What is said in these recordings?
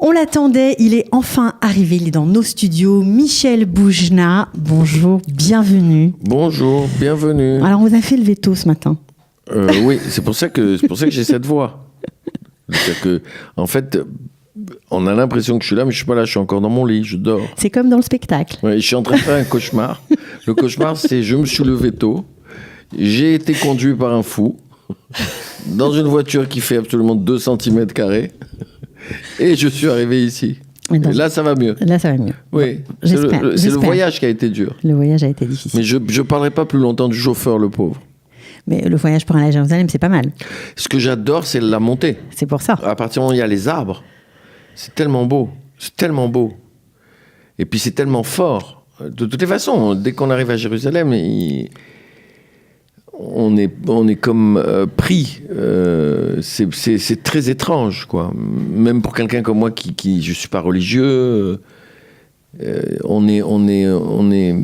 On l'attendait, il est enfin arrivé, il est dans nos studios. Michel Boujna, bonjour, bienvenue. Bonjour, bienvenue. Alors, on vous a fait le veto ce matin. Oui, c'est pour ça que j'ai cette voix. C'est-à-dire que, en fait, on a l'impression que je suis là, mais je suis pas là, je suis encore dans mon lit, je dors. C'est comme dans le spectacle. Ouais, je suis en train de faire un cauchemar. Le cauchemar, c'est je me suis levé tôt, j'ai été conduit par un fou, dans une voiture qui fait absolument 2 cm², et je suis arrivé ici. Et là, ça va mieux. Là, ça va mieux. Oui, bon, c'est le voyage qui a été dur. Le voyage a été difficile. Mais je ne parlerai pas plus longtemps du chauffeur, le pauvre. Mais le voyage pour aller à Jérusalem, c'est pas mal. Ce que j'adore, c'est la montée. C'est pour ça. À partir du moment où il y a les arbres, c'est tellement beau. C'est tellement beau. Et puis c'est tellement fort. De toutes les façons, dès qu'on arrive à Jérusalem, on est comme pris. C'est très étrange, quoi. Même pour quelqu'un comme moi qui je suis pas religieux. On est.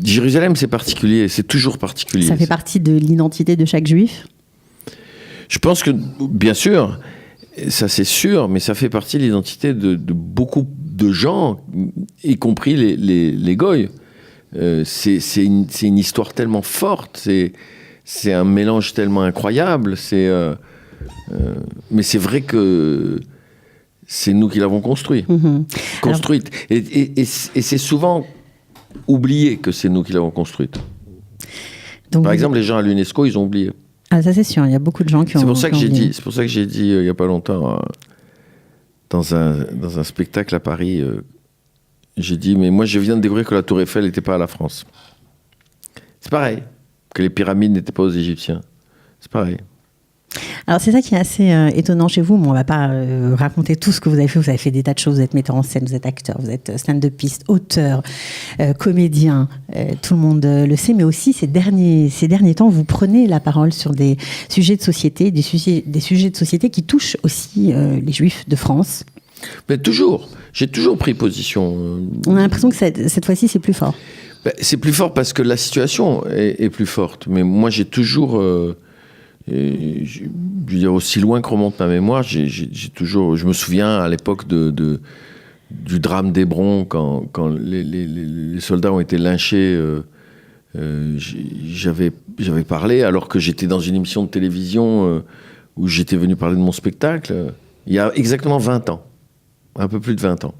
Jérusalem, c'est particulier. C'est toujours particulier. Ça fait partie de l'identité de chaque juif. Je pense que, bien sûr, ça c'est sûr, mais ça fait partie de l'identité de beaucoup de gens, y compris les goïs. C'est une histoire tellement forte, c'est un mélange tellement incroyable. Mais c'est vrai que c'est nous qui l'avons construite. Et c'est souvent oublié que c'est nous qui l'avons construite. Donc, par exemple, les gens à l'UNESCO, ils ont oublié. Ah, ça c'est sûr, il y a beaucoup de gens qui ont... C'est pour ça que j'ai dit il n'y a pas longtemps, dans un spectacle à Paris, j'ai dit, mais moi je viens de découvrir que la Tour Eiffel n'était pas à la France. C'est pareil, que les pyramides n'étaient pas aux Égyptiens. C'est pareil. Alors c'est ça qui est assez étonnant chez vous. Bon, on ne va pas raconter tout ce que vous avez fait. Vous avez fait des tas de choses. Vous êtes metteur en scène, vous êtes acteur, vous êtes stand-upiste, auteur, comédien. Tout le monde le sait. Mais aussi ces derniers temps, vous prenez la parole sur des sujets de société, des sujets de société qui touchent aussi les Juifs de France. Mais toujours. J'ai toujours pris position. On a l'impression que cette fois-ci, c'est plus fort. C'est plus fort parce que la situation est plus forte. Mais moi, j'ai toujours... je veux dire, aussi loin que remonte ma mémoire, je me souviens à l'époque du drame d'Hébron, quand les soldats ont été lynchés, j'avais parlé alors que j'étais dans une émission de télévision où j'étais venu parler de mon spectacle, il y a exactement 20 ans, un peu plus de 20 ans.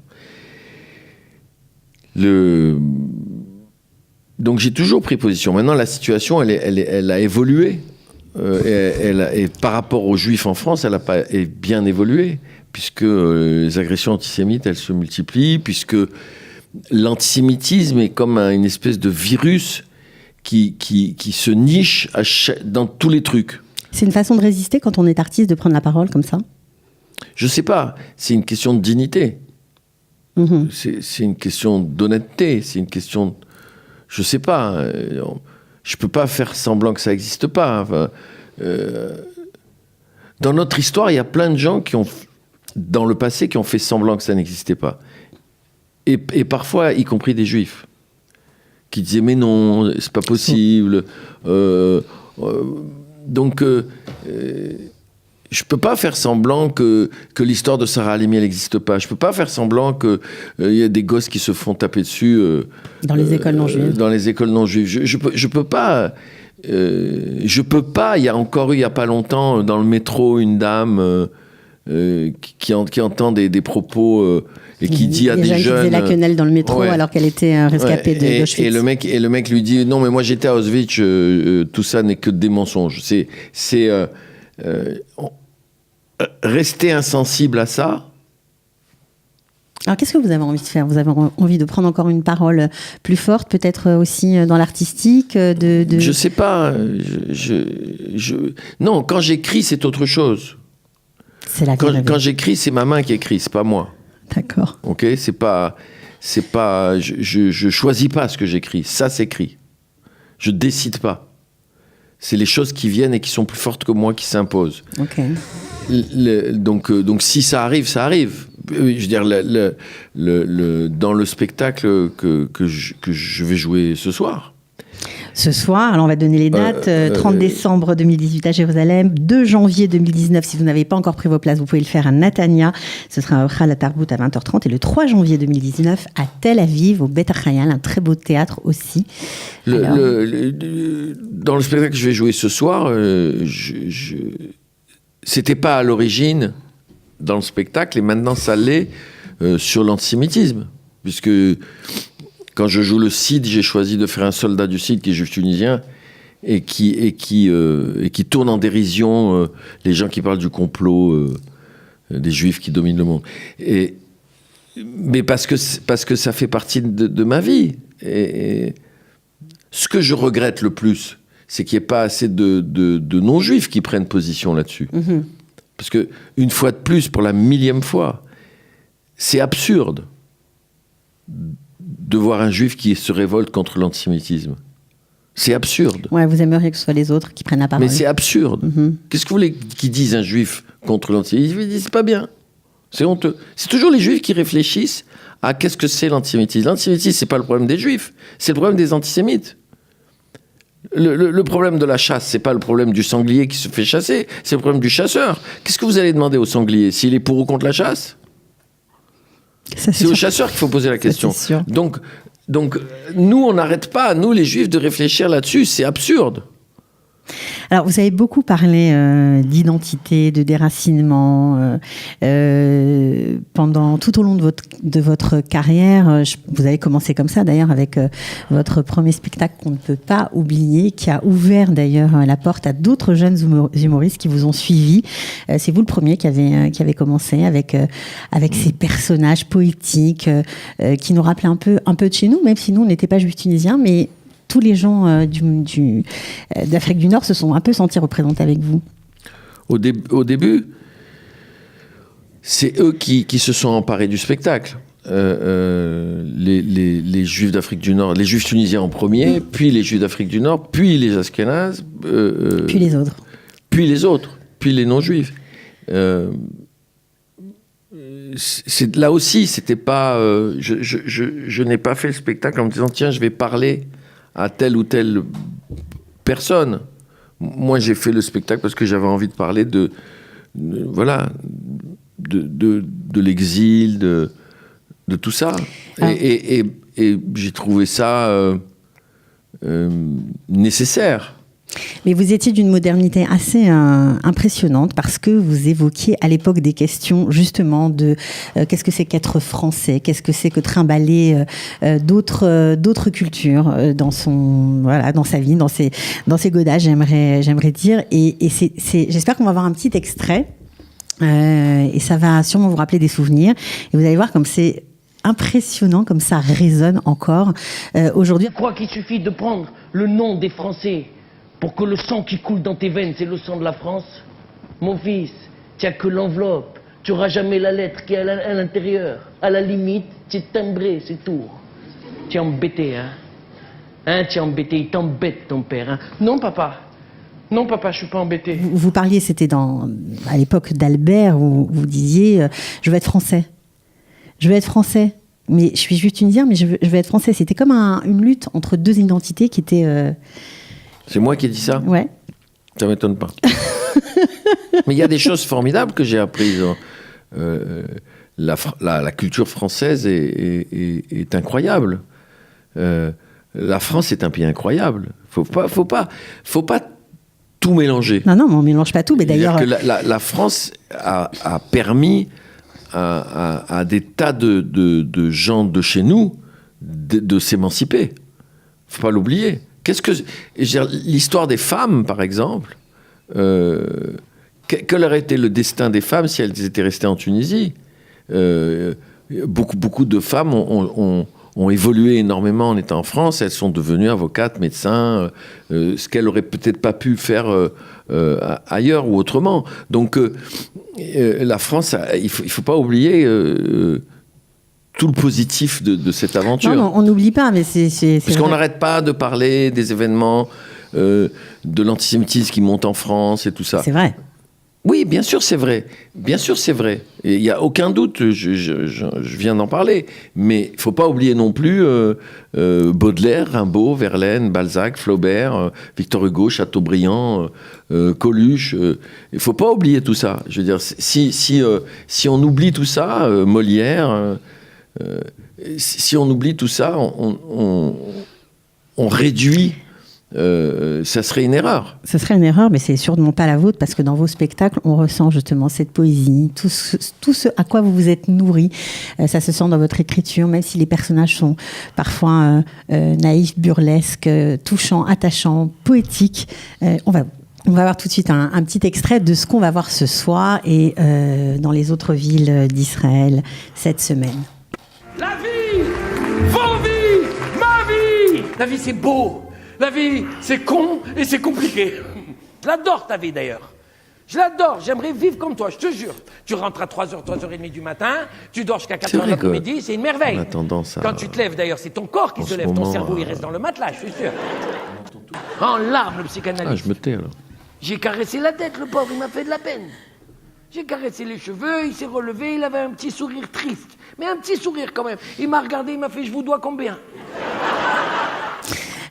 Donc j'ai toujours pris position. Maintenant, la situation, elle a évolué. Et par rapport aux Juifs en France, elle a pas bien évolué, puisque les agressions antisémites, elles se multiplient, puisque l'antisémitisme est comme une espèce de virus qui se niche dans tous les trucs. C'est une façon de résister quand on est artiste, de prendre la parole comme ça ? Je sais pas, c'est une question de dignité. C'est une question d'honnêteté, c'est une question... Je sais pas... Je peux pas faire semblant que ça n'existe pas. Enfin, dans notre histoire, il y a plein de gens dans le passé, qui ont fait semblant que ça n'existait pas. Et parfois, y compris des Juifs, qui disaient mais non, c'est pas possible. Donc, je peux pas faire semblant que l'histoire de Sarah Halimi elle n'existe pas. Je peux pas faire semblant que y a des gosses qui se font taper dessus dans les écoles non juives. Dans les écoles non juives. Je peux pas. Il y a pas longtemps dans le métro une dame qui entend des propos et qui dit à des jeunes. Qui faisaient la quenelle dans le métro alors qu'elle était rescapée d'Auschwitz. Et le mec lui dit non mais moi j'étais à Auschwitz, tout ça n'est que des mensonges. Rester insensible à ça. Alors, qu'est-ce que vous avez envie de faire ? Vous avez envie de prendre encore une parole plus forte, peut-être aussi dans l'artistique Je sais pas. Non, quand j'écris, c'est autre chose. C'est la quand j'écris, c'est ma main qui écrit, c'est pas moi. D'accord. Ok, c'est pas. Je choisis pas ce que j'écris. Ça s'écrit. Je décide pas. C'est les choses qui viennent et qui sont plus fortes que moi qui s'imposent. Ok. Donc si ça arrive, ça arrive. Je veux dire, dans le spectacle que je vais jouer ce soir. Ce soir, alors on va donner les dates, 30 décembre 2018 à Jérusalem, 2 janvier 2019, si vous n'avez pas encore pris vos places, vous pouvez le faire à Natania, ce sera au Khala Tarbout à 20h30, et le 3 janvier 2019 à Tel Aviv, au Bet Achayal, un très beau théâtre aussi. Dans le spectacle que je vais jouer ce soir, c'était pas à l'origine dans le spectacle, et maintenant ça l'est sur l'antisémitisme, puisque quand je joue le Cid, j'ai choisi de faire un soldat du Cid qui est juif tunisien et qui tourne en dérision les gens qui parlent du complot des juifs qui dominent le monde. Mais parce que ça fait partie de ma vie. Et ce que je regrette le plus, c'est qu'il n'y ait pas assez de non-juifs qui prennent position là-dessus. Mm-hmm. Parce que, une fois de plus, pour la 1000e fois, c'est absurde de voir un juif qui se révolte contre l'antisémitisme. C'est absurde. Ouais, vous aimeriez que ce soit les autres qui prennent la parole. Mais c'est absurde. Mm-hmm. Qu'est-ce que vous voulez qu'ils disent un juif contre l'antisémitisme? Ils disent c'est pas bien. C'est honteux. C'est toujours les juifs qui réfléchissent à qu'est-ce que c'est l'antisémitisme. L'antisémitisme, c'est pas le problème des juifs, c'est le problème des antisémites. Le problème de la chasse, c'est pas le problème du sanglier qui se fait chasser, c'est le problème du chasseur. Qu'est-ce que vous allez demander au sanglier s'il est pour ou contre la chasse? C'est au chasseur qu'il faut poser la question. Donc, nous, on n'arrête pas, nous, les juifs, de réfléchir là-dessus. C'est absurde. Alors, vous avez beaucoup parlé d'identité, de déracinement pendant tout au long de votre carrière. Vous avez commencé comme ça, d'ailleurs, avec votre premier spectacle qu'on ne peut pas oublier, qui a ouvert d'ailleurs la porte à d'autres jeunes humoristes qui vous ont suivi. C'est vous le premier qui avez commencé avec ces personnages poétiques qui nous rappelaient un peu de chez nous, même si nous, on n'était pas juifs tunisiens, mais tous les gens d'Afrique du Nord se sont un peu sentis représentés avec vous. Au début, c'est eux qui se sont emparés du spectacle. Les Juifs d'Afrique du Nord, les Juifs tunisiens en premier, puis les Juifs d'Afrique du Nord, puis les Ashkénazes. Puis les autres. Puis les autres, puis les non-juifs. Là aussi, c'était pas... je n'ai pas fait le spectacle en me disant, tiens, je vais parler à telle ou telle personne. Moi, j'ai fait le spectacle parce que j'avais envie de parler de l'exil, de tout ça. Et j'ai trouvé ça nécessaire. Mais vous étiez d'une modernité assez impressionnante parce que vous évoquiez à l'époque des questions justement de qu'est-ce que c'est qu'être français, qu'est-ce que c'est que trimballer d'autres cultures dans sa vie, dans ses godages, j'aimerais dire. Et j'espère qu'on va avoir un petit extrait et ça va sûrement vous rappeler des souvenirs. Et vous allez voir comme c'est impressionnant, comme ça résonne encore aujourd'hui. Je crois qu'il suffit de prendre le nom des Français pour que le sang qui coule dans tes veines, c'est le sang de la France. Mon fils, tu n'as que l'enveloppe. Tu n'auras jamais la lettre qui est à l'intérieur. À la limite, tu es timbré, c'est tout. Tu es embêté, hein? Tu es embêté, il t'embête, ton père, hein? Non, papa. Non, papa, je suis pas embêté. Vous parliez, c'était à l'époque d'Albert, où vous disiez je veux être français. Je veux être français. Mais je suis juif tunisien, mais je veux être français. C'était comme une lutte entre deux identités qui étaient... C'est moi qui ai dit ça? Ouais. Ça m'étonne pas. Mais il y a des choses formidables que j'ai apprises. La culture française est incroyable. La France est un pays incroyable. Faut pas tout mélanger. Non, on mélange pas tout. Mais d'ailleurs, la France a permis à des tas de gens de chez nous de s'émanciper. Faut pas l'oublier. L'histoire des femmes, par exemple, quel aurait été le destin des femmes si elles étaient restées en Tunisie? Beaucoup de femmes ont évolué énormément en étant en France. Elles sont devenues avocates, médecins, ce qu'elles n'auraient peut-être pas pu faire ailleurs ou autrement. Donc, la France, il faut pas oublier... tout le positif de cette aventure. Non, on n'oublie pas, mais c'est parce qu'on n'arrête pas de parler des événements, de l'antisémitisme qui monte en France et tout ça. C'est vrai. Oui, bien sûr, c'est vrai. Bien sûr, c'est vrai. Il n'y a aucun doute, je viens d'en parler. Mais il ne faut pas oublier non plus Baudelaire, Rimbaud, Verlaine, Balzac, Flaubert, Victor Hugo, Chateaubriand, Coluche. Il ne faut pas oublier tout ça. Je veux dire, si on oublie tout ça, Molière, si on oublie tout ça, on réduit... ça serait une erreur. Ce serait une erreur, mais c'est sûrement pas la vôtre, parce que dans vos spectacles, on ressent justement cette poésie, tout ce à quoi vous vous êtes nourri. Ça se sent dans votre écriture, même si les personnages sont parfois naïfs, burlesques, touchants, attachants, poétiques. On va voir tout de suite un petit extrait de ce qu'on va voir ce soir et dans les autres villes d'Israël cette semaine. La vie, vos vies, ma vie. La vie, c'est beau. La vie, c'est con et c'est compliqué. Je l'adore, ta vie, d'ailleurs. Je l'adore. J'aimerais vivre comme toi, je te jure. Tu rentres à 3h, 3h30 du matin, tu dors jusqu'à 4h de l'après-midi, c'est une merveille. On a tendance à... Quand tu te lèves, d'ailleurs, c'est ton corps qui se lève. Ton cerveau, il reste dans le matelas, je suis sûr. En larmes, le psychanalyste. Ah, je me tais, alors. J'ai caressé la tête, le pauvre, il m'a fait de la peine. J'ai caressé les cheveux, il s'est relevé, il avait un petit sourire triste. Mais un petit sourire, quand même. Il m'a regardé, il m'a fait « Je vous dois combien ?»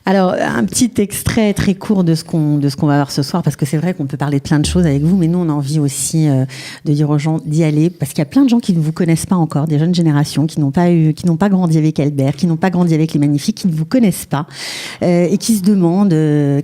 Alors, un petit extrait très court de ce qu'on va voir ce soir, parce que c'est vrai qu'on peut parler de plein de choses avec vous, mais nous, on a envie aussi de dire aux gens d'y aller, parce qu'il y a plein de gens qui ne vous connaissent pas encore, des jeunes générations qui n'ont pas grandi avec Albert, qui n'ont pas grandi avec Les Magnifiques, qui ne vous connaissent pas, et qui se demandent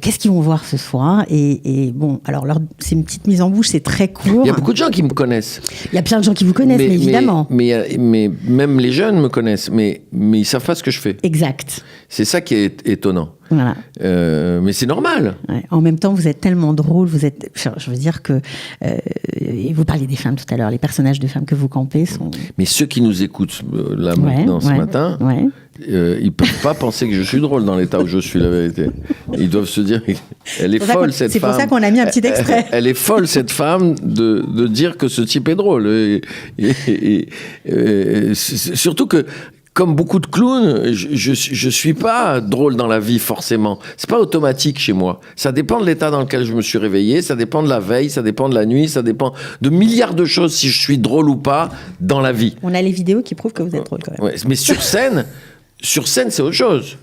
qu'est-ce qu'ils vont voir ce soir. Et bon, alors c'est une petite mise en bouche, c'est très court. Il y a beaucoup de gens qui me connaissent. Il y a plein de gens qui vous connaissent, mais évidemment. Mais même les jeunes me connaissent, mais ils savent pas ce que je fais. Exact. C'est ça qui est étonnant. Voilà. Mais c'est normal. Ouais. En même temps, vous êtes tellement drôle. Je veux dire que et vous parliez des femmes tout à l'heure. Les personnages de femmes que vous campez sont. Mais ceux qui nous écoutent là maintenant ce matin, ils peuvent pas penser que je suis drôle dans l'état où je suis, la vérité. Ils doivent se dire, elle est folle cette femme. C'est pour ça qu'on a mis un petit extrait. Elle est folle cette femme de dire que ce type est drôle. Surtout que. Comme beaucoup de clowns, je suis pas drôle dans la vie forcément. C'est pas automatique chez moi. Ça dépend de l'état dans lequel je me suis réveillé, ça dépend de la veille, ça dépend de la nuit, ça dépend de milliards de choses si je suis drôle ou pas dans la vie. On a les vidéos qui prouvent que vous êtes drôle quand même. Ouais, mais sur scène, c'est autre chose.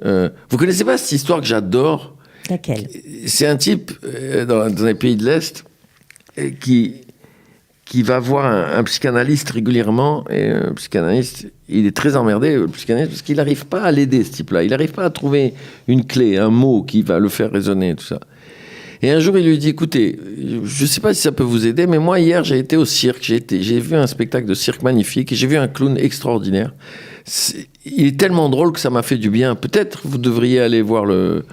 Vous connaissez pas cette histoire que j'adore? Laquelle? C'est un type dans les pays de l'Est qui va voir un psychanalyste régulièrement, et un psychanalyste, il est très emmerdé, le psychanalyste, parce qu'il n'arrive pas à l'aider, ce type-là. Il n'arrive pas à trouver une clé, un mot qui va le faire résonner, tout ça. Et un jour, il lui dit, écoutez, je ne sais pas si ça peut vous aider, mais moi, hier, j'ai été au cirque, j'ai vu un spectacle de cirque magnifique, et j'ai vu un clown extraordinaire. Il est tellement drôle que ça m'a fait du bien. Peut-être vous devriez aller voir le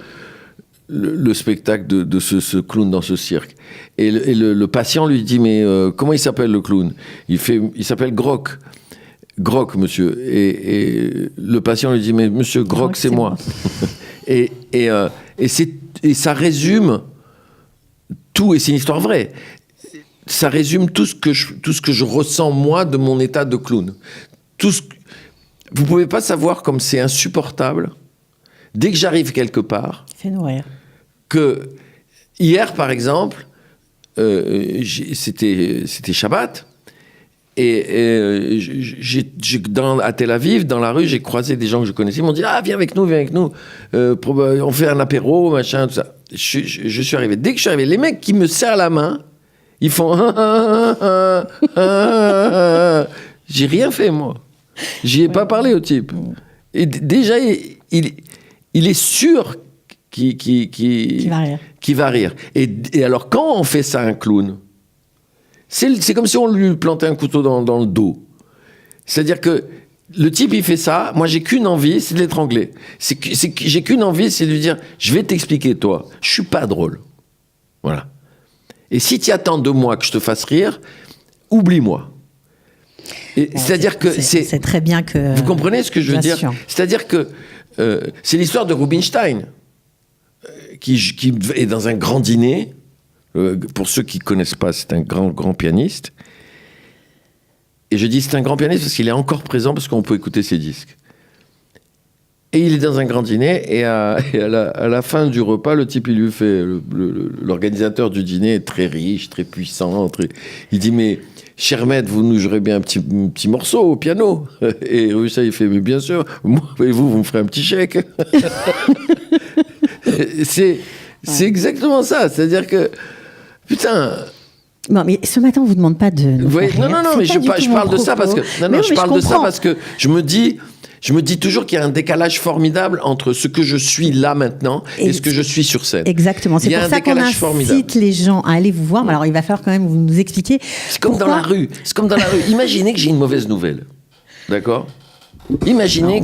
spectacle de ce clown dans ce cirque. Et le patient lui dit, mais comment il s'appelle le clown? Il s'appelle Groc. Groc, monsieur. Et le patient lui dit, mais monsieur Groc, c'est moi. et ça résume tout, et c'est une histoire vraie. Ça résume tout ce que je ressens moi de mon état de clown. Vous pouvez pas savoir comme c'est insupportable. Dès que j'arrive quelque part, fait-nous rire. Que hier, par exemple, c'était Shabbat, et à Tel Aviv, dans la rue, j'ai croisé des gens que je connaissais. Ils m'ont dit, ah, viens avec nous, on fait un apéro, machin, tout ça. Je suis arrivé. Dès que je suis arrivé, les mecs qui me serrent la main, ils font j'ai rien fait, moi. J'y ai pas parlé au type. Et déjà, il est sûr qui va rire. Et alors, quand on fait ça à un clown, c'est comme si on lui plantait un couteau dans le dos. C'est-à-dire que le type, il fait ça, moi, j'ai qu'une envie, c'est de l'étrangler. J'ai qu'une envie, c'est de lui dire, je vais t'expliquer, toi, je suis pas drôle. Voilà. Et si tu attends de moi que je te fasse rire, oublie-moi. C'est-à-dire que c'est très bien que... Vous comprenez ce que je veux dire? C'est-à-dire que c'est l'histoire de Rubinstein, qui est dans un grand dîner. Pour ceux qui ne connaissent pas, c'est un grand pianiste. Et je dis c'est un grand pianiste parce qu'il est encore présent, parce qu'on peut écouter ses disques. Et il est dans un grand dîner, et à la fin du repas, le type, il lui fait... L'organisateur du dîner est très riche, très puissant. Il dit, mais cher maître, vous nous jouerez bien un petit morceau au piano. Et Russa, il fait, mais bien sûr, moi et vous me ferez un petit chèque. C'est exactement ça. C'est-à-dire que, putain... Non, mais ce matin, on vous demande pas de... Oui, non, mais je parle de ça parce que... je parle de ça parce que je me dis toujours qu'il y a un décalage formidable entre ce que je suis là maintenant et ce que je suis sur scène. Exactement. C'est pour ça qu'on incite les gens à aller vous voir. Mais alors, il va falloir quand même vous nous expliquer. C'est comme dans la rue. Imaginez que j'ai une mauvaise nouvelle. D'accord ? Imaginez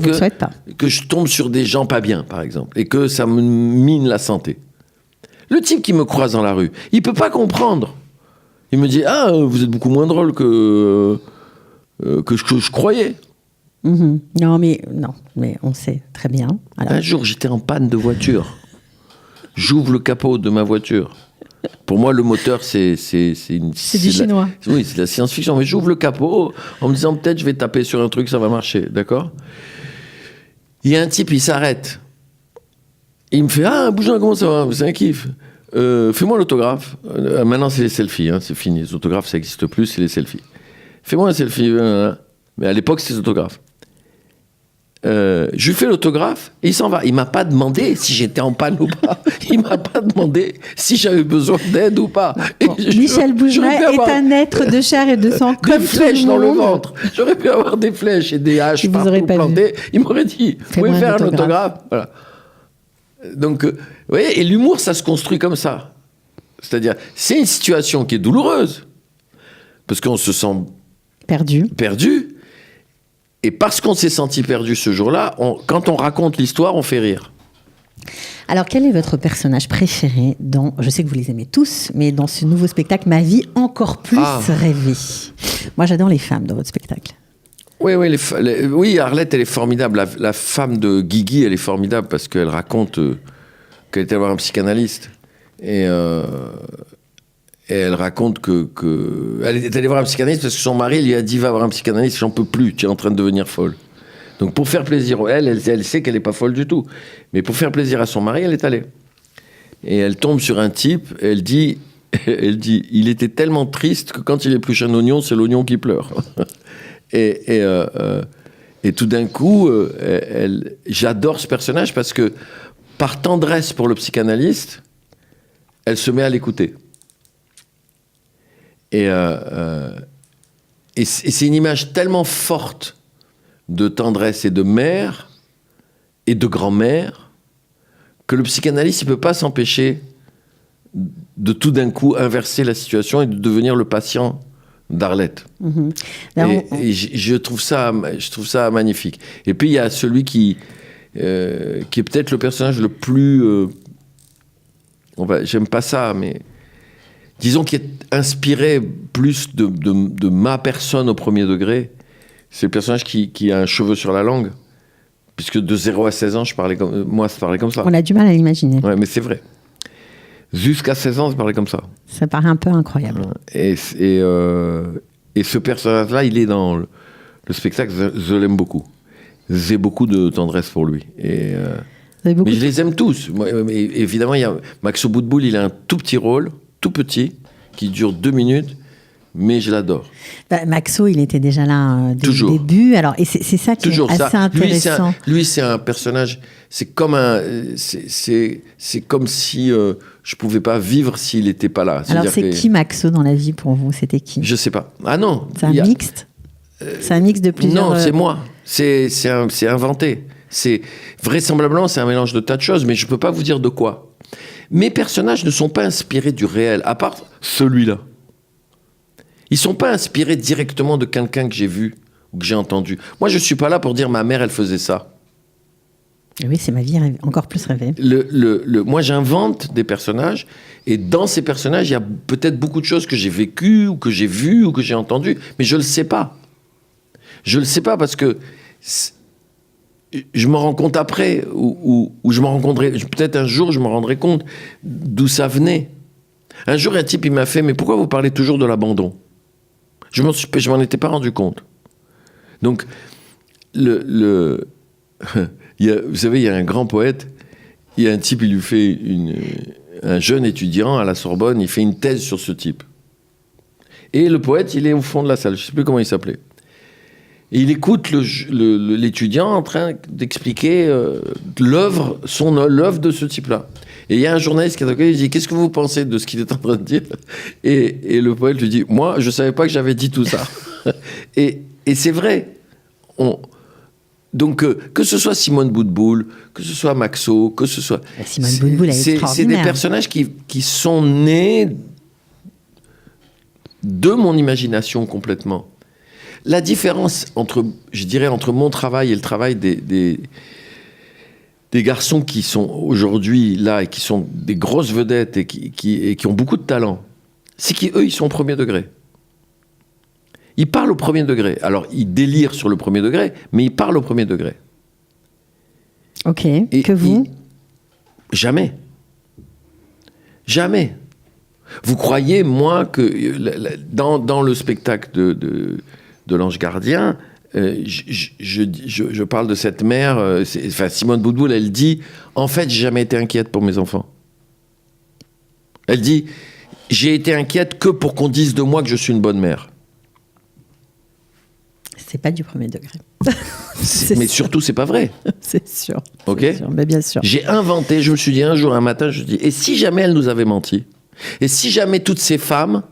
que je tombe sur des gens pas bien, par exemple, et que ça me mine la santé. Le type qui me croise dans la rue, il peut pas comprendre. Il me dit, ah, vous êtes beaucoup moins drôle que je croyais. Mmh. Non, mais on sait très bien. Alors... Un jour, j'étais en panne de voiture. J'ouvre le capot de ma voiture. Pour moi, le moteur, c'est du chinois. Oui, c'est de la science-fiction. Mais j'ouvre le capot en me disant, peut-être, je vais taper sur un truc, ça va marcher. D'accord ? Il y a un type, il s'arrête. Il me fait, ah, Bougin, comment ça va ? C'est un kiff. Fais-moi l'autographe. Maintenant, c'est les selfies. Hein, c'est fini. Les autographes, ça n'existe plus, c'est les selfies. Fais-moi un selfie. Mais à l'époque, c'était les autographes. Je lui fais l'autographe et il s'en va. Il m'a pas demandé si j'étais en panne ou pas. Il m'a pas demandé si j'avais besoin d'aide ou pas. Bon, Michel Bougeray est un être de chair et de sang comme des flèches dans le ventre. J'aurais pu avoir des flèches et des haches partout plantées. Il m'aurait dit, vous pouvez faire un autographe. Voilà. Donc, vous voyez, et l'humour, ça se construit comme ça. C'est-à-dire, c'est une situation qui est douloureuse parce qu'on se sent perdu. Et parce qu'on s'est senti perdu ce jour-là, quand on raconte l'histoire, on fait rire. Alors, quel est votre personnage préféré je sais que vous les aimez tous, mais dans ce nouveau spectacle, Ma vie encore plus rêvée. Moi, j'adore les femmes dans votre spectacle. Oui, oui, Arlette, elle est formidable. La femme de Guigui, elle est formidable parce qu'elle raconte qu'elle était voir un psychanalyste. Et elle raconte elle est allée voir un psychanalyste parce que son mari lui a dit, va voir un psychanalyste, j'en peux plus, tu es en train de devenir folle. Donc pour faire plaisir, elle sait qu'elle n'est pas folle du tout. Mais pour faire plaisir à son mari, elle est allée. Et elle tombe sur un type, et elle dit, il était tellement triste que quand il épluche un oignon, c'est l'oignon qui pleure. Et tout d'un coup, j'adore ce personnage parce que par tendresse pour le psychanalyste, elle se met à l'écouter. Et c'est une image tellement forte de tendresse et de mère et de grand-mère que le psychanalyste ne peut pas s'empêcher de tout d'un coup inverser la situation et de devenir le patient d'Arlette. Mmh. Et je trouve ça magnifique. Et puis il y a celui qui est peut-être le personnage le plus... j'aime pas ça, mais... Disons qui est inspiré plus de ma personne au premier degré. C'est le personnage qui a un cheveu sur la langue. Puisque de 0 à 16 ans, je parlais comme ça. On a du mal à l'imaginer. Ouais, mais c'est vrai. Jusqu'à 16 ans, je parlais comme ça. Ça paraît un peu incroyable. Et ce personnage-là, il est dans le spectacle. Je l'aime beaucoup. J'ai beaucoup de tendresse pour lui. Mais je les aime tous. Moi, évidemment, il y a Maxo Boutboul, il a un tout petit rôle, tout petit, qui dure 2 minutes, mais je l'adore. Maxo, il était déjà là dès le début. Alors, et c'est ça qui est assez intéressant. Lui, c'est un personnage. C'est comme si je pouvais pas vivre s'il n'était pas là. Alors, c'est qui Maxo dans la vie pour vous ? C'était qui ? Je sais pas. Ah non. C'est un mixte. C'est un mix de plusieurs. Non, c'est moi. C'est inventé. Vraisemblablement, c'est un mélange de tas de choses, mais je peux pas vous dire de quoi. Mes personnages ne sont pas inspirés du réel, à part celui-là. Ils sont pas inspirés directement de quelqu'un que j'ai vu ou que j'ai entendu. Moi, je suis pas là pour dire ma mère, elle faisait ça. Oui, c'est ma vie encore plus rêvée. Moi, j'invente des personnages, et dans ces personnages, il y a peut-être beaucoup de choses que j'ai vécues, ou que j'ai vues, ou que j'ai entendues, mais je le sais pas. Je le sais pas parce que je me rends compte après, ou je me rendrai, peut-être un jour, je me rendrai compte d'où ça venait. Un jour, un type, il m'a fait « Mais pourquoi vous parlez toujours de l'abandon ?» Je m'en étais pas rendu compte. Donc, Vous savez, il y a un grand poète, il y a un type, il lui fait un jeune étudiant à la Sorbonne, il fait une thèse sur ce type. Et le poète, il est au fond de la salle, je ne sais plus comment il s'appelait. Et il écoute l'étudiant en train d'expliquer l'œuvre de ce type-là. Et il y a un journaliste qui est à côté, il dit « Qu'est-ce que vous pensez de ce qu'il est en train de dire ?» et le poète lui dit « Moi, je ne savais pas que j'avais dit tout ça. » Et c'est vrai. Donc, que ce soit Simone Boutboul, que ce soit Maxo, que ce soit... Simone Boutboul, elle est extraordinaire. C'est des personnages qui sont nés de mon imagination complètement. La différence entre mon travail et le travail des garçons qui sont aujourd'hui là et qui sont des grosses vedettes et qui ont beaucoup de talent, c'est qu'eux, ils sont au premier degré. Ils parlent au premier degré. Alors, ils délirent sur le premier degré, mais ils parlent au premier degré. Ok. Et que vous ? Jamais. Jamais. Vous croyez, moi, que dans le spectacle de l'Ange Gardien, je parle de cette mère, Simone Boutboul, elle dit « En fait, j'ai jamais été inquiète pour mes enfants. » Elle dit « J'ai été inquiète que pour qu'on dise de moi que je suis une bonne mère. » C'est pas du premier degré. Mais surtout, c'est pas vrai. C'est sûr. Ok. C'est sûr, mais bien sûr. J'ai inventé, je me suis dit un jour, un matin, je me suis dit, et si jamais elles nous avaient menti ? Et si jamais toutes ces femmes,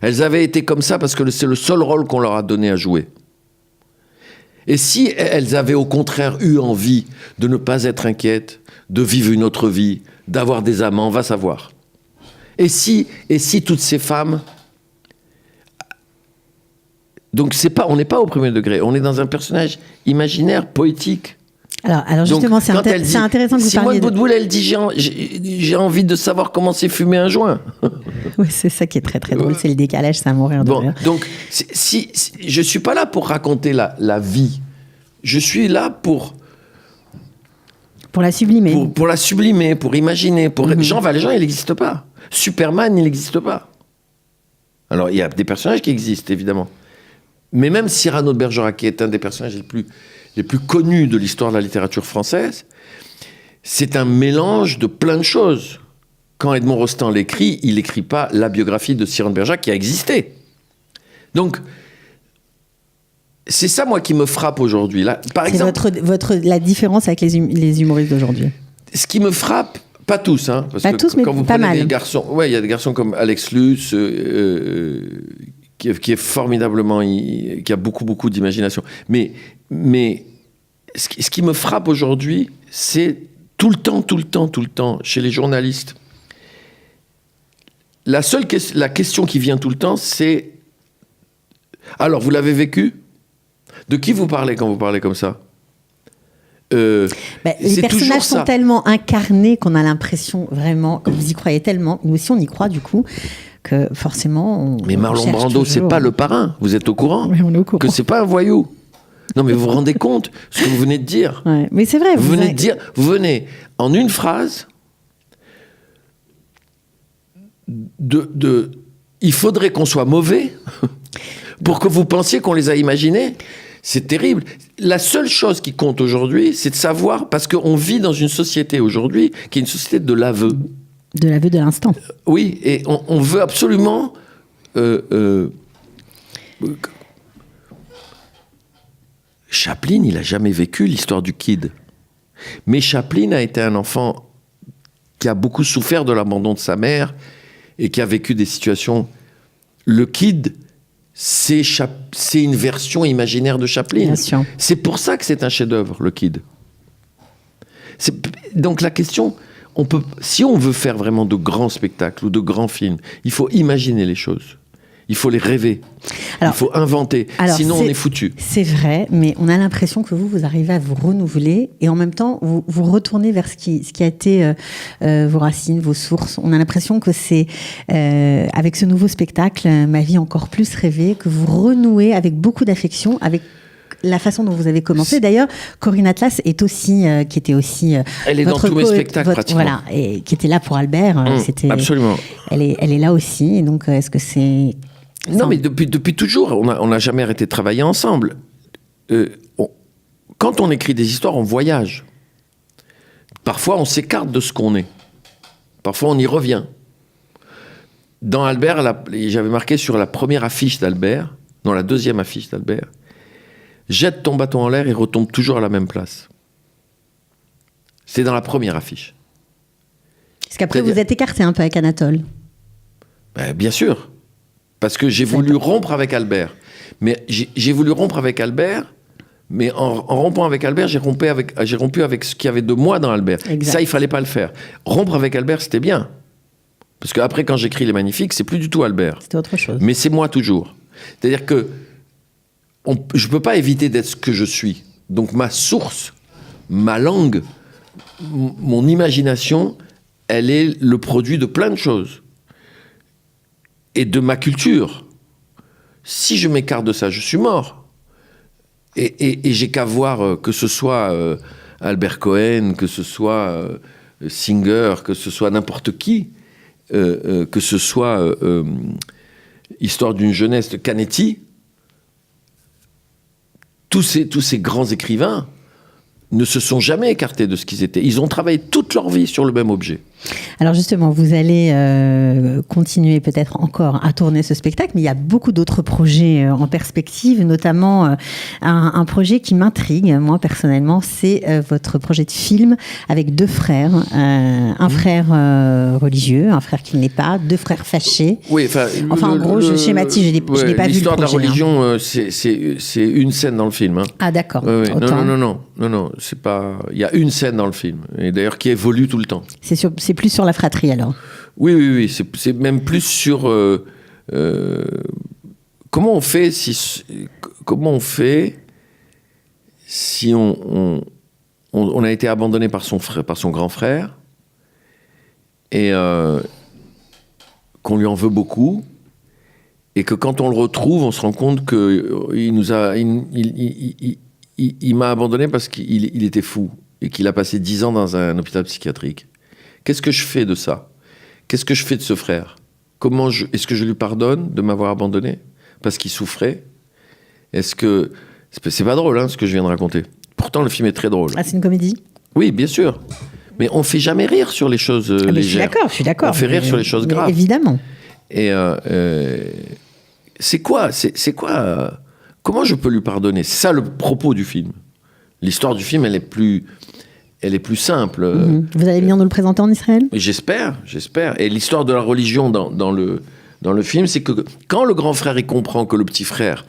elles avaient été comme ça parce que c'est le seul rôle qu'on leur a donné à jouer ? Et si elles avaient au contraire eu envie de ne pas être inquiètes, de vivre une autre vie, d'avoir des amants, va savoir. Et si toutes ces femmes... Donc on n'est pas au premier degré, on est dans un personnage imaginaire, poétique. Alors justement, c'est intéressant que vous parliez Simone Boutboul, elle dit j'ai envie de savoir comment c'est fumer un joint. Oui, c'est ça qui est très très drôle, c'est le décalage, ça à mourir de rire. Donc je suis pas là pour raconter la vie, je suis là pour la sublimer. Pour la sublimer, pour imaginer. Jean Valjean, il n'existe pas. Superman, il n'existe pas. Alors il y a des personnages qui existent évidemment. Mais même Cyrano de Bergerac, qui est un des personnages les plus connus de l'histoire de la littérature française, c'est un mélange de plein de choses. Quand Edmond Rostand l'écrit, il n'écrit pas la biographie de Cyrano de Bergerac qui a existé. Donc, c'est ça, moi, qui me frappe aujourd'hui. Là, par exemple, la différence avec les humoristes d'aujourd'hui. Ce qui me frappe, pas tous, hein, parce pas que tous, mais quand vous pas prenez mal. Des garçons, il y a des garçons comme Alex Lutz, qui est formidablement, qui a beaucoup d'imagination. Mais ce qui me frappe aujourd'hui, c'est tout le temps, chez les journalistes. La question qui vient tout le temps, c'est alors, vous l'avez vécu ? De qui vous parlez quand vous parlez comme ça ? Les personnages sont tellement incarnés qu'on a l'impression vraiment, que vous y croyez tellement, nous aussi on y croit du coup, que forcément mais Marlon Brando, c'est pas le parrain, vous êtes au courant ? Oui, on est au courant. Que c'est pas un voyou. Non mais vous vous rendez compte ce que vous venez de dire ? Ouais, mais c'est vrai. Vous venez en une phrase il faudrait qu'on soit mauvais pour que vous pensiez qu'on les a imaginés. C'est terrible. La seule chose qui compte aujourd'hui, c'est de savoir, parce qu'on vit dans une société aujourd'hui qui est une société de l'aveu. De l'aveu de l'instant. Oui, et on veut absolument... Chaplin, il n'a jamais vécu l'histoire du Kid. Mais Chaplin a été un enfant qui a beaucoup souffert de l'abandon de sa mère et qui a vécu des situations... Le Kid... C'est une version imaginaire de Chaplin. Bien sûr. C'est pour ça que c'est un chef-d'œuvre, le Kid. Donc la question, si on veut faire vraiment de grands spectacles ou de grands films, il faut imaginer les choses. Il faut les rêver. Il faut inventer. Sinon, on est foutu. C'est vrai, mais on a l'impression que vous arrivez à vous renouveler et en même temps, vous retournez vers ce qui a été vos racines, vos sources. On a l'impression que c'est, avec ce nouveau spectacle, Ma vie encore plus rêvée, que vous renouez avec beaucoup d'affection, avec la façon dont vous avez commencé. D'ailleurs, Corinne Atlas est aussi, qui était aussi... Elle est dans tous mes spectacles, pratiquement. Voilà, et qui était là pour Albert. Absolument. Elle est là aussi, et donc est-ce que c'est... Non, mais depuis toujours, on n'a jamais arrêté de travailler ensemble. Quand quand on écrit des histoires, on voyage. Parfois, on s'écarte de ce qu'on est. Parfois, on y revient. Dans Albert, j'avais marqué sur la première affiche d'Albert, dans la deuxième affiche d'Albert, « Jette ton bâton en l'air et retombe toujours à la même place ». C'est dans la première affiche. Parce qu'après, vous êtes écarté un peu avec Anatole. Ben, bien sûr. Parce que j'ai voulu rompre avec Albert. Mais j'ai voulu rompre avec Albert, mais en rompant avec Albert, j'ai rompu avec ce qu'il y avait de moi dans Albert. Exact. Ça, il fallait pas le faire. Rompre avec Albert, c'était bien. Parce qu'après, quand j'écris Les Magnifiques, c'est plus du tout Albert. C'était autre chose. Mais c'est moi toujours. C'est-à-dire que je peux pas éviter d'être ce que je suis. Donc ma source, ma langue, mon imagination, elle est le produit de plein de choses. Et de ma culture. Si je m'écarte de ça, je suis mort. Et j'ai qu'à voir que ce soit Albert Cohen, que ce soit Singer, que ce soit n'importe qui, que ce soit Histoire d'une jeunesse de Canetti, tous ces grands écrivains ne se sont jamais écartés de ce qu'ils étaient. Ils ont travaillé toute leur vie sur le même objet. Alors justement, vous allez continuer peut-être encore à tourner ce spectacle, mais il y a beaucoup d'autres projets en perspective, notamment un projet qui m'intrigue, moi personnellement, c'est votre projet de film avec deux frères, un frère religieux, un frère qui ne l'est pas, deux frères fâchés. Oui, en gros, je schématise, je n'ai pas vu le projet. L'histoire de la religion, c'est une scène dans le film. Hein. Ah d'accord. Oui. Non, c'est pas. Il y a une scène dans le film, et d'ailleurs qui évolue tout le temps. C'est plus sur la fratrie alors. Oui. C'est même plus sur comment on fait si on a été abandonné par son frère, par son grand frère, et qu'on lui en veut beaucoup, et que quand on le retrouve, on se rend compte que il m'a abandonné parce qu'il était fou et qu'il a passé 10 ans dans un hôpital psychiatrique. Qu'est-ce que je fais de ça ? Qu'est-ce que je fais de ce frère ? Est-ce que je lui pardonne de m'avoir abandonné parce qu'il souffrait ? Est-ce que... C'est pas drôle, hein, ce que je viens de raconter. Pourtant, le film est très drôle. Ah, c'est une comédie ? Oui, bien sûr. Mais on fait jamais rire sur les choses légères. Je suis d'accord. On fait rire sur les choses graves. Évidemment. Et c'est quoi comment je peux lui pardonner ? C'est ça le propos du film. L'histoire du film, elle est plus simple. Vous allez venir nous le présenter en Israël ? J'espère. Et l'histoire de la religion dans le film, c'est que quand le grand frère il comprend que le petit frère,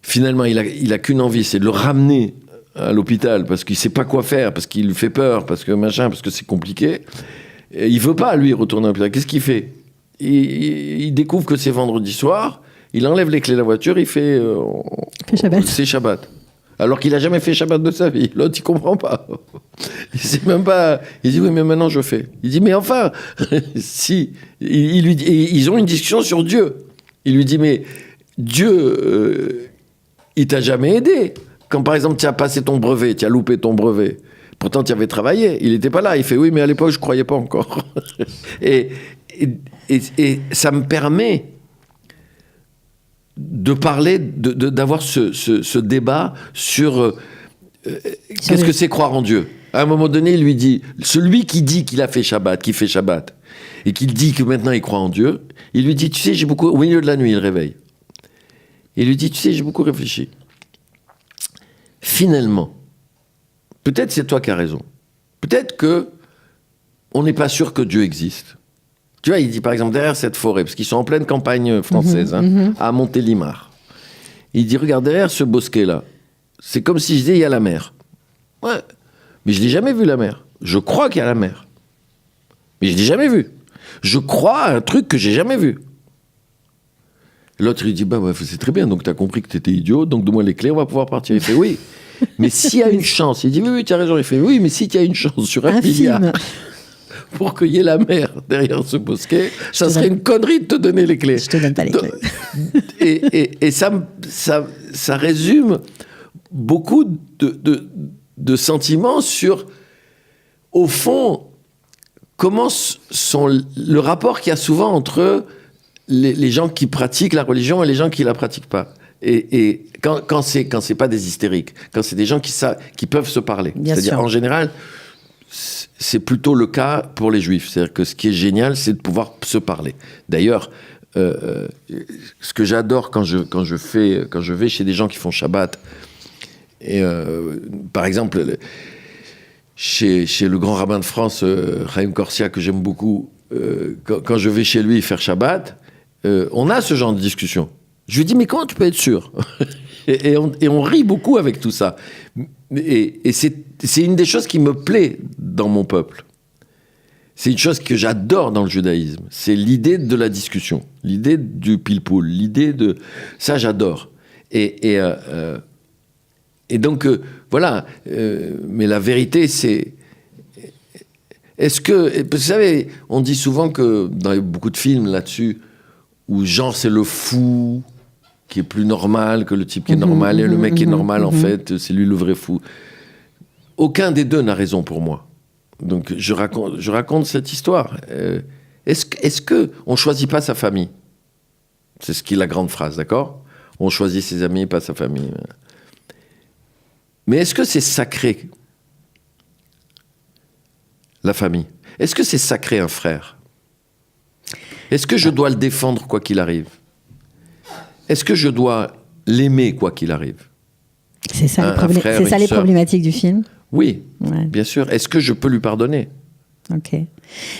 finalement, il a qu'une envie, c'est de le ramener à l'hôpital parce qu'il sait pas quoi faire, parce qu'il lui fait peur, parce que c'est compliqué. Et il veut pas, lui, retourner à l'hôpital. Qu'est-ce qu'il fait ? Il découvre que c'est vendredi soir, il enlève les clés de la voiture, il fait Shabbat. C'est Shabbat. Alors qu'il a jamais fait Shabbat de sa vie. L'autre, il comprend pas. Il sait même pas. Il dit oui, mais maintenant je fais. Il dit mais enfin, si. Il lui dit, et ils ont une discussion sur Dieu. Il lui dit mais Dieu, il t'a jamais aidé. Quand par exemple tu as passé ton brevet, tu as loupé ton brevet. Pourtant tu avais travaillé. Il n'était pas là. Il fait oui, mais à l'époque je croyais pas encore. et ça me permet de parler, d'avoir ce débat sur qu'est-ce que c'est croire en Dieu. À un moment donné, il lui dit, celui qui dit qu'il a fait Shabbat, qui fait Shabbat, et qu'il dit que maintenant il croit en Dieu, il lui dit, tu sais, au milieu de la nuit, il réveille. Il lui dit, tu sais, j'ai beaucoup réfléchi. Finalement, peut-être c'est toi qui as raison. Peut-être que on n'est pas sûr que Dieu existe. Tu vois, il dit par exemple derrière cette forêt, parce qu'ils sont en pleine campagne française, à Montélimar. Il dit, regarde, derrière ce bosquet-là, c'est comme si je disais, il y a la mer. Ouais, mais je n'ai jamais vu la mer. Je crois qu'il y a la mer. Mais je ne l'ai jamais vu. Je crois à un truc que j'ai jamais vu. L'autre, il dit, bah ouais, c'est très bien, donc tu as compris que tu étais idiot, donc donne-moi les clés, on va pouvoir partir. Il fait, oui, mais s'il y a une chance, il dit, oui, tu as raison. Il fait, oui, mais si tu as une chance sur un milliard... pour qu'il y ait la mer derrière ce bosquet, ça serait une connerie de te donner les clés. Je te donne pas les clés. Et ça résume beaucoup de sentiments sur, au fond, comment le rapport qu'il y a souvent entre les gens qui pratiquent la religion et les gens qui la pratiquent pas. Et quand c'est pas des hystériques, quand c'est des gens qui peuvent se parler. Bien C'est-à-dire, sûr. en général, c'est plutôt le cas pour les juifs. C'est-à-dire que ce qui est génial, c'est de pouvoir se parler. D'ailleurs, ce que j'adore quand je vais chez des gens qui font Shabbat, et par exemple, chez le grand rabbin de France, Chaim Corsia, que j'aime beaucoup, quand je vais chez lui faire Shabbat, on a ce genre de discussion. Je lui dis, mais comment tu peux être sûr? et on rit beaucoup avec tout ça. Et c'est une des choses qui me plaît dans mon peuple. C'est une chose que j'adore dans le judaïsme. C'est l'idée de la discussion, l'idée du pilpoul, l'idée de... Ça, j'adore. Et donc, voilà. Mais la vérité, c'est... Est-ce que... Vous savez, on dit souvent que, dans beaucoup de films là-dessus, où genre c'est le fou qui est plus normal que le type qui est normal, et le mec qui est normal, en fait, c'est lui le vrai fou. Aucun des deux n'a raison pour moi. Donc, je raconte cette histoire. Est-ce que on choisit pas sa famille? C'est ce qui est la grande phrase, d'accord? On choisit ses amis, pas sa famille. Mais est-ce que c'est sacré, la famille? Est-ce que c'est sacré, un frère? Est-ce que je dois le défendre quoi qu'il arrive? Est-ce que je dois l'aimer quoi qu'il arrive? C'est ça, frère, c'est ça une les sœur. problématiques du film? Oui, Ouais. bien sûr. Est-ce que je peux lui pardonner? Ok.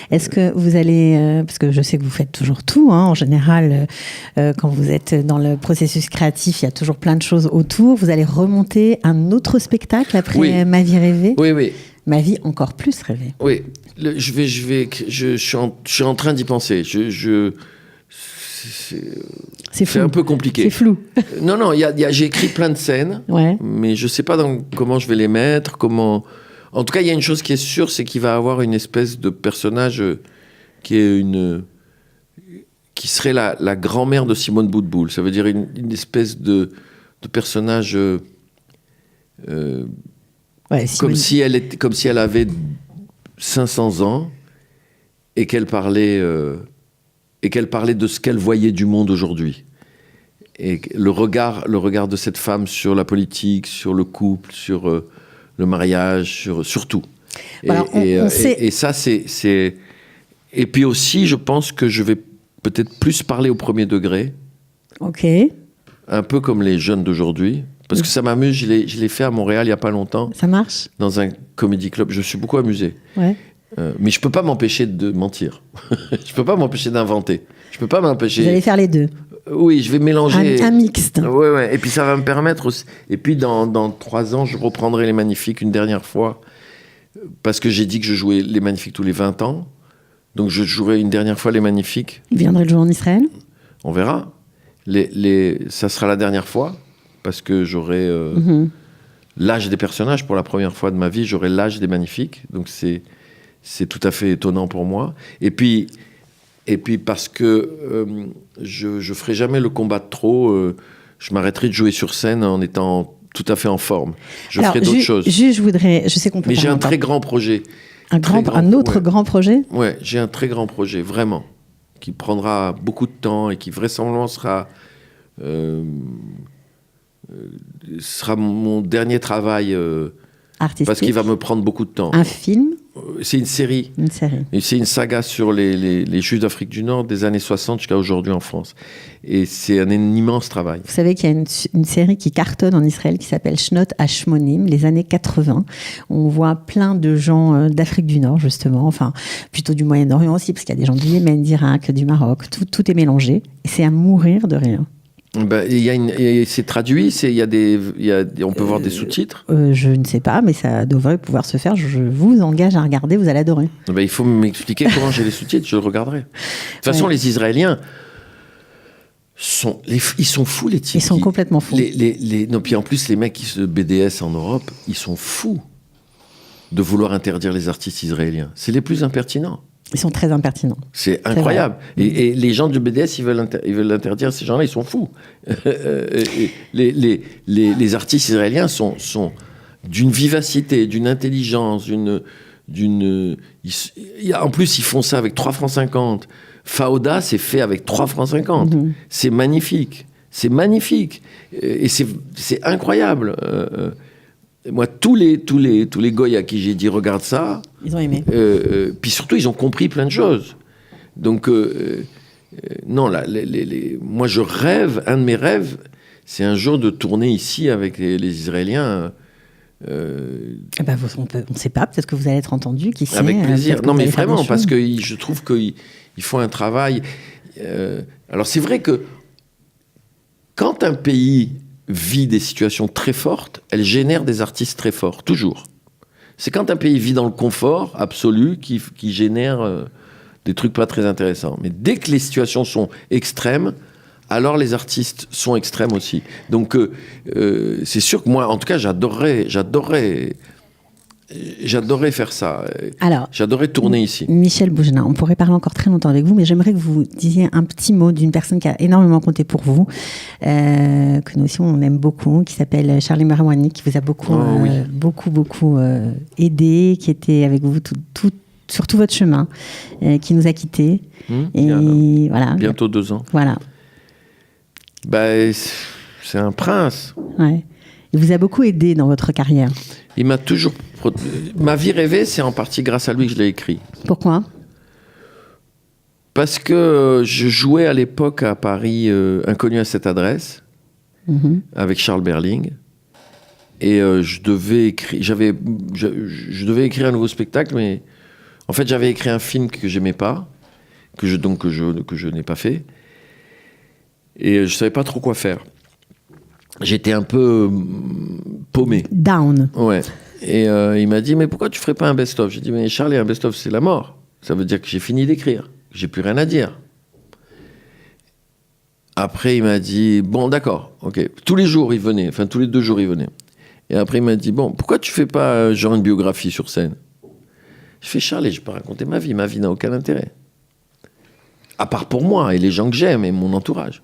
Est-ce que vous allez, parce que je sais que vous faites toujours tout, hein, en général, quand vous êtes dans le processus créatif, il y a toujours plein de choses autour. Vous allez remonter un autre spectacle après Oui. Ma vie rêvée? Oui, oui. Ma vie encore plus rêvée. Oui, je suis en train d'y penser. C'est C'est flou. un peu compliqué. C'est flou. Non, j'ai écrit plein de scènes, Ouais. mais je sais pas comment je vais les mettre, comment... En tout cas, il y a une chose qui est sûre, c'est qu'il va avoir une espèce de personnage qui serait la grand-mère de Simone Boutboul. Ça veut dire une espèce de personnage Ouais, comme si elle avait 500 ans et qu'elle parlait de ce qu'elle voyait du monde aujourd'hui. Et le regard de cette femme sur la politique, sur le couple, sur le mariage, sur tout. Voilà, on sait... Et ça, c'est... Et puis aussi, je pense que je vais peut-être plus parler au premier degré, Ok. un peu comme les jeunes d'aujourd'hui. Parce que ça m'amuse, je l'ai fait à Montréal il n'y a pas longtemps, Ça marche? dans un comedy club. Je me suis beaucoup amusé. Ouais. Mais je peux pas m'empêcher de mentir. Je peux pas m'empêcher d'inventer. Je peux pas m'empêcher... Vous allez faire les deux. Oui, je vais mélanger... Un mixte. Ouais. Et puis ça va me permettre aussi... Et puis dans 3 ans, je reprendrai Les Magnifiques une dernière fois. Parce que j'ai dit que je jouais Les Magnifiques tous les 20 ans. Donc je jouerai une dernière fois Les Magnifiques. Vous viendrez le jour en Israël? On verra. Ça sera la dernière fois. Parce que j'aurai l'âge des personnages pour la première fois de ma vie. J'aurai l'âge des Magnifiques. Donc c'est tout à fait étonnant pour moi. Et puis parce que je ferai jamais le combat de trop. Je m'arrêterai de jouer sur scène en étant tout à fait en forme. Je ferai d'autres choses. Je sais qu'on peut Mais pas j'ai un en très grand projet. un autre grand projet? Ouais, j'ai un très grand projet, vraiment, qui prendra beaucoup de temps et qui vraisemblablement sera mon dernier travail Artistique? parce qu'il va me prendre beaucoup de temps. Un film? C'est une série. Une série. Et c'est une saga sur les Juifs d'Afrique du Nord des années 60 jusqu'à aujourd'hui en France. Et c'est un immense travail. Vous savez qu'il y a une série qui cartonne en Israël qui s'appelle Shnot Hashmonim, les années 80. On voit plein de gens d'Afrique du Nord, justement, enfin, plutôt du Moyen-Orient aussi, parce qu'il y a des gens du Yémen, d'Irak, du Maroc, tout est mélangé. Et c'est à mourir de rire. Ben, c'est traduit, on peut voir des sous-titres. Je ne sais pas, mais ça devrait pouvoir se faire. Je vous engage à regarder, vous allez adorer. Ben, il faut m'expliquer comment j'ai les sous-titres, je le regarderai. De toute façon, Ouais. les Israéliens, ils sont fous, les types. Ils sont complètement fous. Non, puis en plus, les mecs qui se BDS en Europe, ils sont fous de vouloir interdire les artistes israéliens. C'est les plus impertinents. Ils sont très impertinents. C'est incroyable. Et les gens du BDS, ils veulent interdire ces gens-là, ils sont fous. Les artistes israéliens sont d'une vivacité, d'une intelligence, en plus, ils font ça avec 3,50 francs. Fauda, c'est fait avec 3,50 francs. C'est magnifique. C'est magnifique. Et c'est incroyable. Moi, tous les goys à qui j'ai dit regarde ça, Ils ont aimé. puis surtout ils ont compris plein de choses. Donc non, là, moi je rêve, un de mes rêves, c'est un jour de tourner ici avec les Israéliens. On ne sait pas, peut-être que vous allez être entendu. Qui sait, avec plaisir. Non, mais vraiment, parce que que je trouve qu'ils font un travail. Alors c'est vrai que quand un pays vit des situations très fortes, elle génère des artistes très forts, toujours. C'est quand un pays vit dans le confort absolu qui génère des trucs pas très intéressants. Mais dès que les situations sont extrêmes, alors les artistes sont extrêmes aussi. Donc c'est sûr que moi, en tout cas, j'adorerais faire ça. Alors, j'adorerais tourner ici. Michel Bougenat, on pourrait parler encore très longtemps avec vous, mais j'aimerais que vous disiez un petit mot d'une personne qui a énormément compté pour vous, que nous aussi on aime beaucoup, qui s'appelle Charlie Marouani, qui vous a beaucoup aidé, qui était avec vous sur tout votre chemin, qui nous a quittés. Et voilà. Bientôt 2 ans. Voilà. C'est un prince. Ouais. Il vous a beaucoup aidé dans votre carrière. Il m'a toujours... Ma vie rêvée, c'est en partie grâce à lui que je l'ai écrit. Pourquoi ? Parce que je jouais à l'époque à Paris Inconnu à cette adresse, avec Charles Berling. Et je devais écrire un nouveau spectacle, mais en fait, j'avais écrit un film que j'aimais pas, que je n'ai pas fait. Et je savais pas trop quoi faire. J'étais un peu paumé. Down. Ouais. Et il m'a dit, mais pourquoi tu ferais pas un best-of ? J'ai dit, mais Charlie, un best-of, c'est la mort. Ça veut dire que j'ai fini d'écrire, que j'ai plus rien à dire. Après, il m'a dit, bon, d'accord, ok. Tous les jours, il venait, enfin, tous les 2 jours, il venait. Et après, il m'a dit, bon, pourquoi tu fais pas genre une biographie sur scène ? Je fais, Charlie, je peux raconter ma vie n'a aucun intérêt. À part pour moi et les gens que j'aime et mon entourage.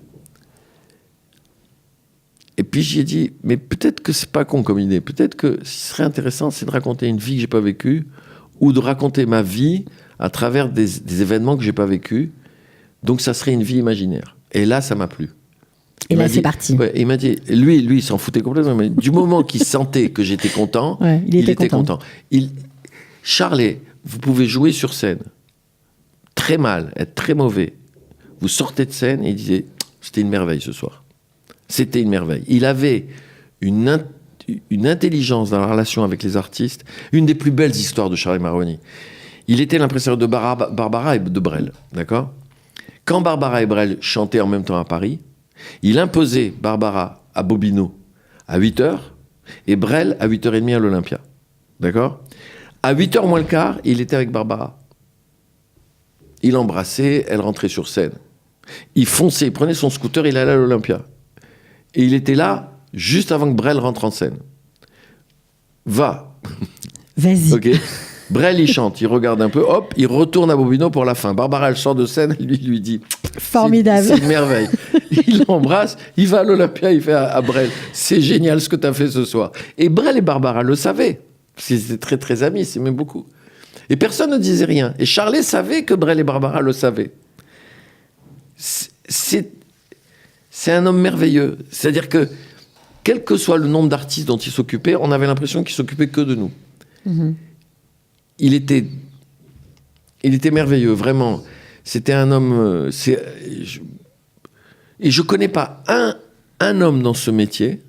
Et puis j'ai dit, mais peut-être que c'est pas con comme idée. Peut-être que ce qui serait intéressant, c'est de raconter une vie que j'ai pas vécue, ou de raconter ma vie à travers des événements que j'ai pas vécus. Donc ça serait une vie imaginaire. Et là, ça m'a plu. Et là, c'est parti. Ouais, il m'a dit, lui, il s'en foutait complètement. Mais du moment qu'il sentait que j'étais content, il était content. Charlie, vous pouvez jouer sur scène très mal, être très mauvais. Vous sortez de scène et il disait, c'était une merveille ce soir. C'était une merveille. Il avait une intelligence dans la relation avec les artistes, une des plus belles histoires de Charlie Marouani. Il était l'impresario de Barbara et de Brel, d'accord ? Quand Barbara et Brel chantaient en même temps à Paris, il imposait Barbara à Bobino à 8h et Brel à 8h30 à l'Olympia, d'accord ? À 8h moins le quart, il était avec Barbara. Il l'embrassait, elle rentrait sur scène. Il fonçait, il prenait son scooter, il allait à l'Olympia. Et il était là, juste avant que Brel rentre en scène. Va. Vas-y. Ok. Brel, il chante, il regarde un peu, hop, il retourne à Bobino pour la fin. Barbara, elle sort de scène, lui dit... Formidable. C'est une merveille. Il l'embrasse, il va à l'Olympia, il fait à Brel, c'est génial ce que tu as fait ce soir. Et Brel et Barbara le savaient, parce qu'ils étaient très très amis, c'est même beaucoup. Et personne ne disait rien. Et Charlie savait que Brel et Barbara le savaient. C'est un homme merveilleux. C'est-à-dire que, quel que soit le nombre d'artistes dont il s'occupait, on avait l'impression qu'il s'occupait que de nous. Il était merveilleux, vraiment. C'était un homme... et je ne connais pas un homme dans ce métier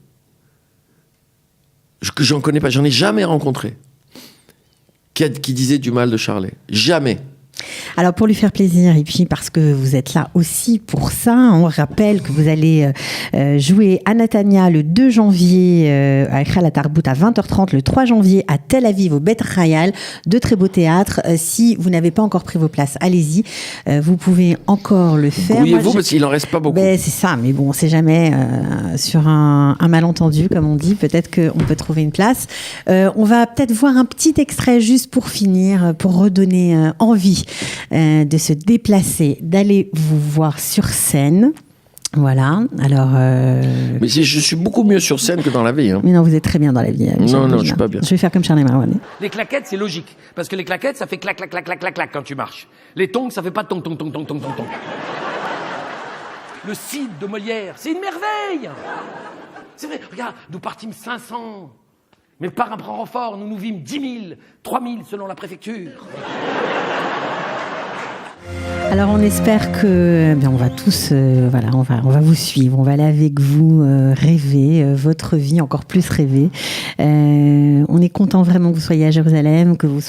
que j'en connais pas, j'en ai jamais rencontré, qui disait du mal de Charlie. Jamais. Alors pour lui faire plaisir et puis parce que vous êtes là aussi pour ça, on rappelle que vous allez jouer à Netanya le 2 janvier à Hichal HaTarbout à 20h30, le 3 janvier à Tel Aviv au Bet Khayal, de très beaux théâtres. Si vous n'avez pas encore pris vos places, allez-y, vous pouvez encore le faire. Grouillez-vous parce qu'il n'en reste pas beaucoup. C'est ça, mais bon, on ne sait jamais sur un malentendu, comme on dit, peut-être qu'on peut trouver une place. On va peut-être voir un petit extrait juste pour finir, pour redonner envie de se déplacer, d'aller vous voir sur scène. Voilà, alors... Mais je suis beaucoup mieux sur scène que dans la vie. Hein. Mais non, vous êtes très bien dans la vie. Non, je suis pas bien. Je vais faire comme Charlie Marouani. Les claquettes, c'est logique. Parce que les claquettes, ça fait clac, clac, clac, clac, clac, clac quand tu marches. Les tongs, ça fait pas tong, tong, tong, tong, tong, tong, tong. le Cid de Molière. C'est une merveille. C'est vrai, regarde, nous partîmes 500. Mais par un grand renfort, nous vîmes 10 000, 3 000 selon la préfecture. Alors on espère que on va tous on va vous suivre, on va aller avec vous rêver votre vie encore plus rêver. On est content vraiment que vous soyez à Jérusalem, que vous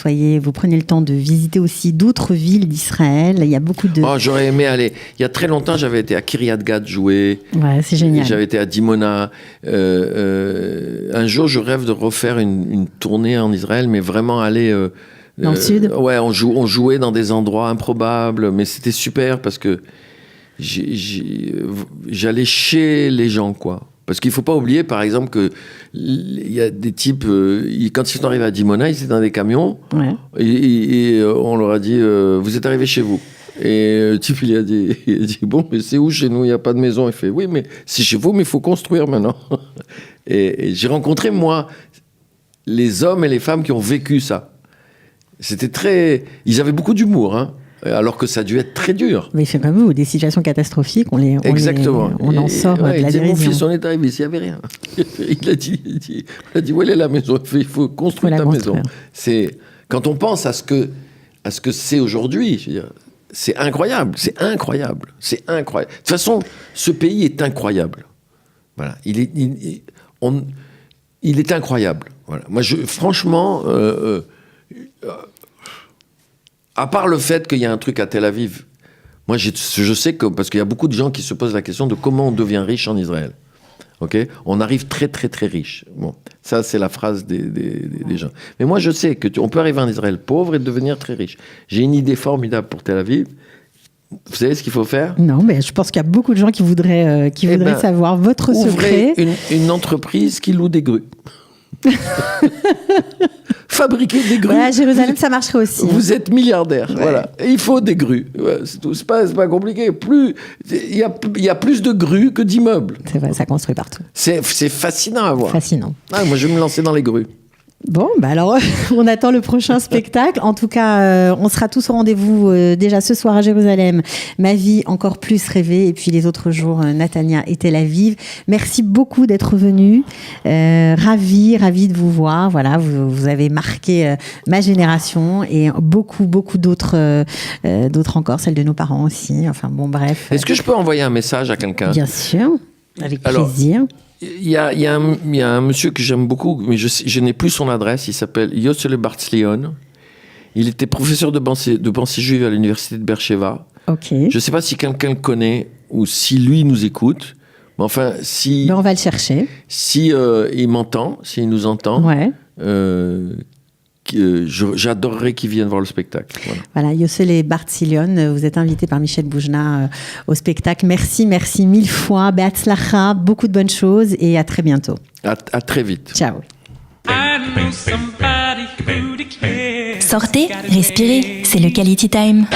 preniez le temps de visiter aussi d'autres villes d'Israël. Il y a beaucoup de j'aurais aimé aller. Il y a très longtemps, j'avais été à Kiryat Gat jouer. Ouais, c'est génial. J'avais été à Dimona. Un jour, je rêve de refaire une tournée en Israël, mais vraiment aller dans le sud. Ouais, on jouait dans des endroits improbables, mais c'était super parce que j'allais chez les gens, quoi. Parce qu'il ne faut pas oublier, par exemple, qu'il y a des types, quand ils sont arrivés à Dimona, ils étaient dans des camions, ouais. et on leur a dit vous êtes arrivés chez vous. Et le type, il a dit bon, mais c'est où chez nous? Il n'y a pas de maison. Il fait oui, mais c'est chez vous, mais il faut construire maintenant. Et j'ai rencontré, moi, les hommes et les femmes qui ont vécu ça. C'était ils avaient beaucoup d'humour, hein, alors que ça a dû être très dur. Mais c'est comme vous, des situations catastrophiques, Exactement. On en sort de la dérision. Mon fils, on est arrivé, il n'y avait rien. Il a dit où est la maison? Il faut construire ta maison. Quand on pense à ce que c'est aujourd'hui, je veux dire, c'est incroyable. De toute façon, ce pays est incroyable. Voilà, il est incroyable. Voilà. Moi, franchement. À part le fait qu'il y a un truc à Tel Aviv, moi je sais que, parce qu'il y a beaucoup de gens qui se posent la question de comment on devient riche en Israël. Okay, on arrive très très très riche. Bon, ça c'est la phrase des gens. Mais moi je sais qu'on peut arriver en Israël pauvre et devenir très riche. J'ai une idée formidable pour Tel Aviv. Vous savez ce qu'il faut faire? Non, mais je pense qu'il y a beaucoup de gens qui voudraient savoir votre secret. Ouvrez une entreprise qui loue des grues. Fabriquer des grues. Ouais, à Jérusalem, ça marcherait aussi. Vous êtes milliardaire, ouais. Voilà. Et il faut des grues. Ouais, c'est tout. C'est pas compliqué. Il y a plus de grues que d'immeubles. C'est vrai, ça construit partout. C'est fascinant à voir. Fascinant. Moi, je vais me lancer dans les grues. Bon, alors, on attend le prochain spectacle. En tout cas, on sera tous au rendez-vous déjà ce soir à Jérusalem. Ma vie encore plus rêvée. Et puis les autres jours, Natania et Tel Aviv. Merci beaucoup d'être venus. Ravi de vous voir. Voilà, vous avez marqué ma génération et beaucoup d'autres encore, celle de nos parents aussi. Enfin bon, bref. Est-ce que je peux envoyer un message à quelqu'un? Bien sûr, avec plaisir. Il y a un monsieur que j'aime beaucoup, mais je n'ai plus son adresse. Il s'appelle Yossele Bartzlion. Il était professeur de pensée juive à l'université de Beersheva. Okay. Je ne sais pas si quelqu'un le connaît ou si lui nous écoute. Mais enfin, si... on va le chercher. Si il m'entend, s'il nous entend, ouais. J'adorerais qu'il vienne voir le spectacle. Voilà, Yossele Bartzlion, vous êtes invité par Michel Boujna au spectacle. Merci 1000 fois. Be'atzlacha, beaucoup de bonnes choses et à très bientôt. À très vite. Ciao. Sortez, respirez, c'est le Quality Time.